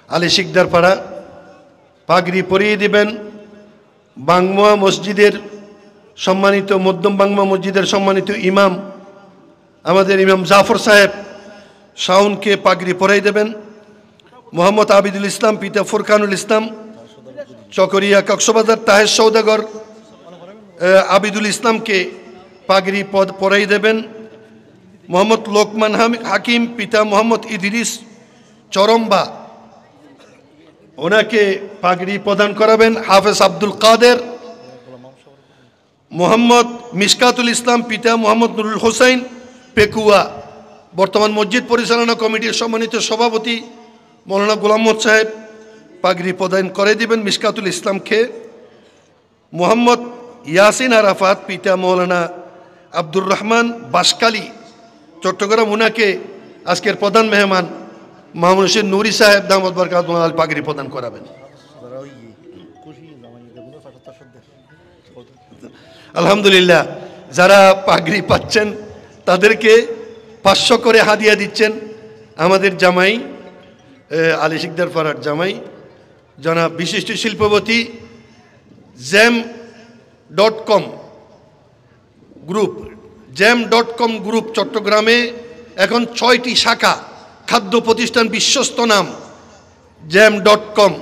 আলী শিকদার পাড়া পাগড়ি পরিয়ে দিবেন। বাংমা মসজিদের সম্মানিত মধ্যম বাংমা মসজিদের সম্মানিত ইমাম আমাদের ইমাম জাফর সাহেব শাওনকে পাগড়ি পরাই দেবেন। মোহাম্মদ আবিদুল ইসলাম পিতা ফুরকানুল ইসলাম চকরিয়া কক্সবাজার তাহের সৌদাগর আবিদুল ইসলামকে পাগড়ি পরাই দেবেন। মোহাম্মদ লোকমান হাকিম পিতা মোহাম্মদ ইদ্রিস চরম্বা ওনাকে পাগড়ি প্রদান করাবেন। হাফেজ আব্দুল কাদের মোহাম্মদ মিশকাতুল ইসলাম পিতা মোহাম্মদ নুরুল হোসাইন পেকুয়া বর্তমান মসজিদ পরিচালনা কমিটির সম্মানিত সভাপতি মৌলানা গোলাম মোহাম্মদ সাহেব পাগড়ি প্রদান করে দিবেন মিশকাতুল ইসলামকে। মোহাম্মদ ইয়াসিন আরাফাত পিতা মৌলানা আব্দুর রহমান বাসকালী চট্টগ্রাম ওনাকে আজকের প্রধান মেহমান মাহমুদ হোসেন নুরি সাহেব দামদ বরকাতুহু আল পাগড়ি প্রদান করাবেন। আলহামদুলিল্লাহ, যারা পাগড়ি পাচ্ছেন তাদেরকে 500 করে হাদিয়া দিচ্ছেন আমাদের জামাই আলী শিকদার পাড়ার জামাই জনাব বিশিষ্ট শিল্পপতি জ্যাম.কম গ্রুপ চট্টগ্রামে এখন 6টি শাখা, খাদ্য প্রতিষ্ঠান বিশ্বস্ত নাম জ্যাম.কম।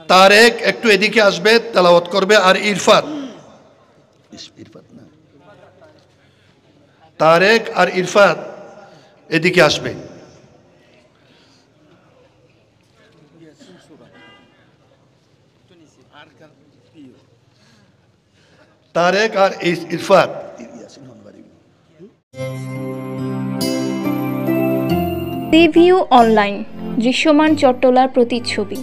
তারেক একটু এদিকে আসবে, তেলাওয়াত করবে। আর তারেক আর ইরফাত এদিকে আসবে। তারেক আর ইরফাত। সিভিউ অনলাইন, দৃশ্যমান চট্টলার প্রতিচ্ছবি।